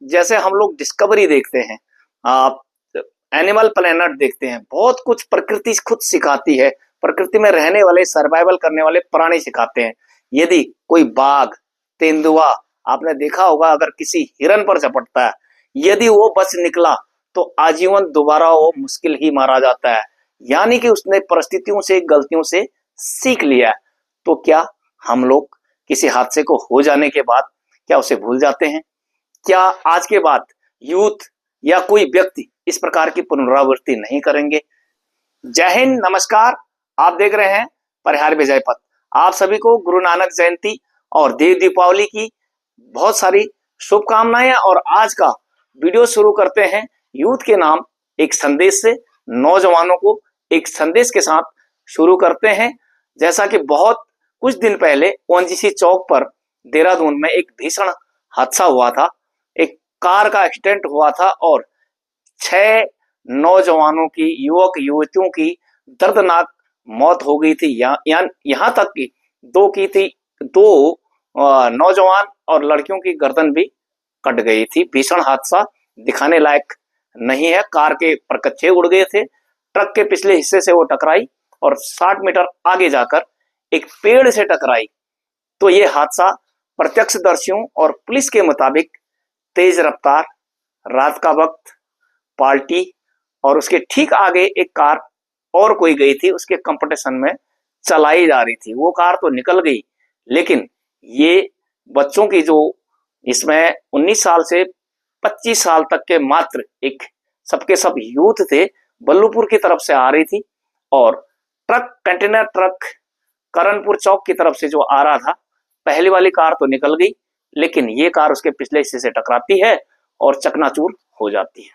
जैसे हम लोग डिस्कवरी देखते हैं, आप एनिमल प्लेनेट देखते हैं, बहुत कुछ प्रकृति खुद सिखाती है। प्रकृति में रहने वाले, सर्वाइवल करने वाले प्राणी सिखाते हैं। यदि कोई बाघ, तेंदुआ, आपने देखा होगा, अगर किसी हिरन पर झपटता है, यदि वो बच निकला तो आजीवन दोबारा वो मुश्किल ही मारा जाता है। यानी कि उसने परिस्थितियों से, गलतियों से सीख लिया है। तो क्या हम लोग किसी हादसे को हो जाने के बाद क्या उसे भूल जाते हैं? क्या आज के बाद यूथ या कोई व्यक्ति इस प्रकार की पुनरावृत्ति नहीं करेंगे? जय हिंद, नमस्कार। आप देख रहे हैं परिहार विजय पथ। आप सभी को गुरु नानक जयंती और देव दीपावली की बहुत सारी शुभकामनाएं। और आज का वीडियो शुरू करते हैं यूथ के नाम एक संदेश से, नौजवानों को एक संदेश के साथ शुरू करते हैं। जैसा कि बहुत कुछ दिन पहले ओएनजीसी चौक पर देहरादून में एक भीषण हादसा हुआ था। एक कार का एक्सीडेंट हुआ था और 6 नौजवानों की, युवक युवतियों की दर्दनाक मौत हो गई थी। यहाँ तक कि दो नौजवान और लड़कियों की गर्दन भी कट गई थी। भीषण हादसा, दिखाने लायक नहीं है। कार के परकच्चे उड़ गए थे, ट्रक के पिछले हिस्से से वो टकराई और 60 मीटर आगे जाकर एक पेड़ से टकराई। तो ये हादसा प्रत्यक्षदर्शियों और पुलिस के मुताबिक तेज रफ्तार, रात का वक्त, पार्टी और उसके ठीक आगे एक कार और कोई गई थी, उसके कंपटीशन में चलाई जा रही थी। वो कार तो निकल गई, लेकिन ये बच्चों की जो इसमें 19 साल से 25 साल तक के मात्र एक सबके सब यूथ थे, बल्लूपुर की तरफ से आ रही थी और ट्रक, कंटेनर ट्रक करणपुर चौक की तरफ से जो आ रहा था, पहली वाली कार तो निकल गई, लेकिन ये कार उसके पिछले हिस्से से टकराती है और चकनाचूर हो जाती है।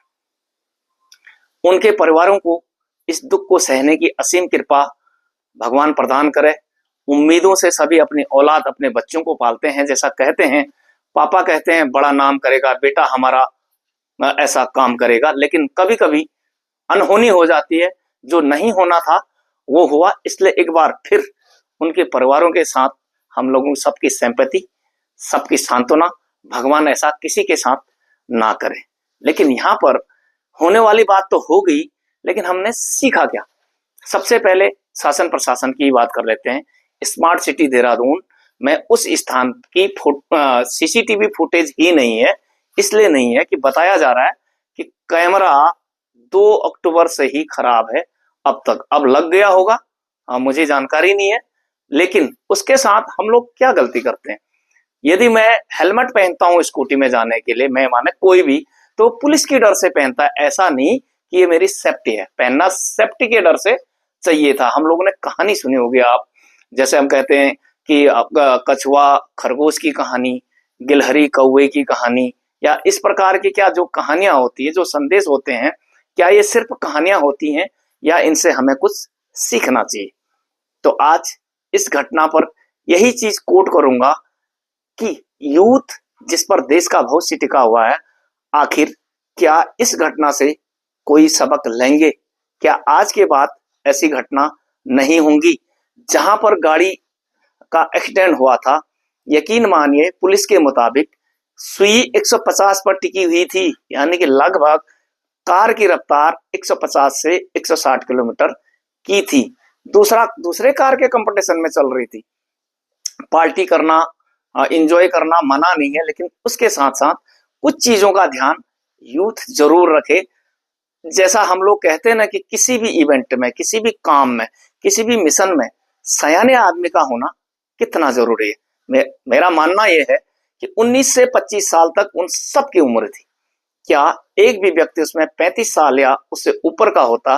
उनके परिवारों को इस दुख को सहने की असीम कृपा भगवान प्रदान करे। उम्मीदों से सभी अपनी औलाद, अपने बच्चों को पालते हैं। जैसा कहते हैं, पापा कहते हैं बड़ा नाम करेगा बेटा हमारा, ऐसा काम करेगा, लेकिन कभी कभी अनहोनी हो जाती है। जो नहीं होना था वो हुआ, इसलिए एक बार फिर उनके परिवारों के साथ हम लोगों सबकी सिंपैथी, सबकी सांत्वना, भगवान ऐसा किसी के साथ ना करे। लेकिन यहाँ पर होने वाली बात तो हो गई, लेकिन हमने सीखा क्या? सबसे पहले शासन प्रशासन की बात कर लेते हैं। स्मार्ट सिटी देहरादून में उस स्थान की सीसीटीवी फुटेज ही नहीं है। इसलिए नहीं है कि बताया जा रहा है कि कैमरा 2 अक्टूबर से ही खराब है। अब लग गया होगा, मुझे जानकारी नहीं है। लेकिन उसके साथ हम लोग क्या गलती करते हैं? यदि मैं हेलमेट पहनता हूं स्कूटी में जाने के लिए, मैं माने कोई भी, तो पुलिस के डर से पहनता है। ऐसा नहीं कि ये मेरी सेफ्टी है। पहनना सेफ्टी के डर से चाहिए था। हम लोगों ने कहानी सुनी होगी आप, जैसे हम कहते हैं कि कछुआ खरगोश की कहानी, गिलहरी कौवे की कहानी, या इस प्रकार की क्या जो कहानियां होती है, जो संदेश होते हैं, क्या ये सिर्फ कहानियां होती हैं या इनसे हमें कुछ सीखना चाहिए? तो आज इस घटना पर यही चीज कोट करूंगा कि यूथ जिस पर देश का भविष्य टिका हुआ है, आखिर क्या इस घटना से कोई सबक लेंगे? क्या आज के बाद ऐसी घटना नहीं होंगी? जहां पर गाड़ी का एक्सीडेंट हुआ था, यकीन मानिए पुलिस के मुताबिक सुई 150 पर टिकी हुई थी, यानी कि लगभग कार की रफ्तार 150 से 160 किलोमीटर की थी। दूसरे कार के कंपटीशन में चल रही थी। पार्टी करना, एंजॉय करना मना नहीं है, लेकिन उसके साथ साथ कुछ चीजों का ध्यान यूथ जरूर रखे। जैसा हम लोग कहते हैं ना कि किसी भी इवेंट में, किसी भी काम में, किसी भी मिशन में सयाने आदमी का होना कितना जरूरी है। मेरा मानना यह है कि 19 से 25 साल तक उन सब की उम्र थी। क्या एक भी व्यक्ति उसमें 35 साल या उससे ऊपर का होता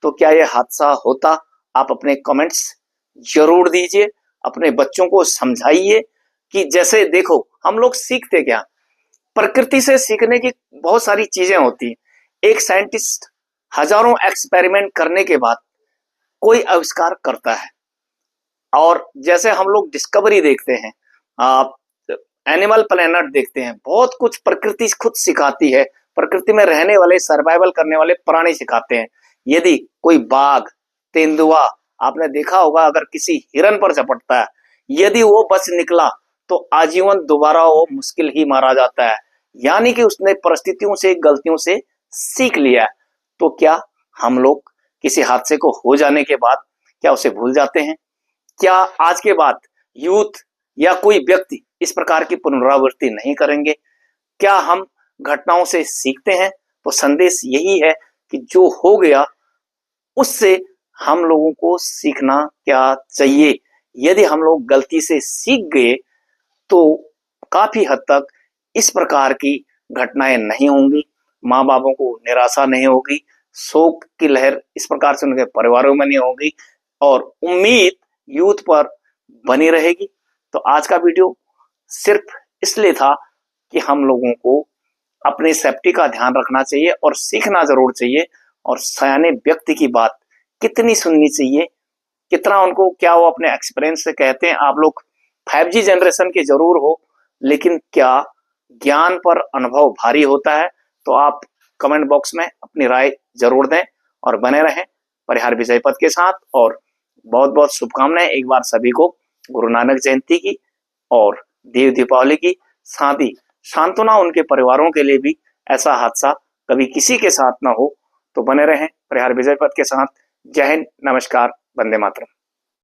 तो क्या यह हादसा होता? आप अपने कमेंट्स जरूर दीजिए। अपने बच्चों को समझाइए कि जैसे देखो, हम लोग सीखते क्या? प्रकृति से सीखने की बहुत सारी चीजें होती हैं। एक साइंटिस्ट हजारों एक्सपेरिमेंट करने के बाद कोई आविष्कार करता है। और जैसे हम लोग डिस्कवरी देखते हैं, आप एनिमल प्लेनेट देखते हैं, बहुत कुछ प्रकृति खुद सिखाती है। प्रकृति में रहने वाले, सर्वाइवल करने वाले प्राणी सिखाते हैं। यदि कोई बाघ, तेंदुआ, आपने देखा होगा, अगर किसी हिरन पर झपटता है, यदि वो बच निकला तो आजीवन दोबारा वो मुश्किल ही मारा जाता है। यानी कि उसने परिस्थितियों से, गलतियों से सीख लिया। तो क्या हम लोग किसी हादसे को हो जाने के बाद क्या उसे भूल जाते हैं? क्या आज के बाद यूथ या कोई व्यक्ति इस प्रकार की पुनरावृत्ति नहीं करेंगे? क्या हम घटनाओं से सीखते हैं? तो संदेश यही है कि जो हो गया उससे हम लोगों को सीखना क्या चाहिए। यदि हम लोग गलती से सीख गए तो काफी हद तक इस प्रकार की घटनाएं नहीं होंगी, माँ बापों को निराशा नहीं होगी, शोक की लहर इस प्रकार से उनके परिवारों में नहीं होगी और उम्मीद यूथ पर बनी रहेगी। तो आज का वीडियो सिर्फ इसलिए था कि हम लोगों को अपनी सेफ्टी का ध्यान रखना चाहिए और सीखना जरूर चाहिए और सयाने व्यक्ति की बात कितनी सुननी चाहिए, कितना उनको क्या वो अपने एक्सपीरियंस से कहते हैं। आप लोग 5G जनरेशन के जरूर हो, लेकिन क्या ज्ञान पर अनुभव भारी होता है? तो आप कमेंट बॉक्स में अपनी राय जरूर दें और बने रहें परिहार विजय पथ के साथ। और बहुत बहुत शुभकामनाएं एक बार सभी को गुरु नानक जयंती की और देव दीपावली की। साथ ही सांत्वना उनके परिवारों के लिए भी, ऐसा हादसा कभी किसी के साथ ना हो। तो बने रहें परिहार विजय पथ के साथ। जय हिंद, नमस्कार, वंदे मातरम।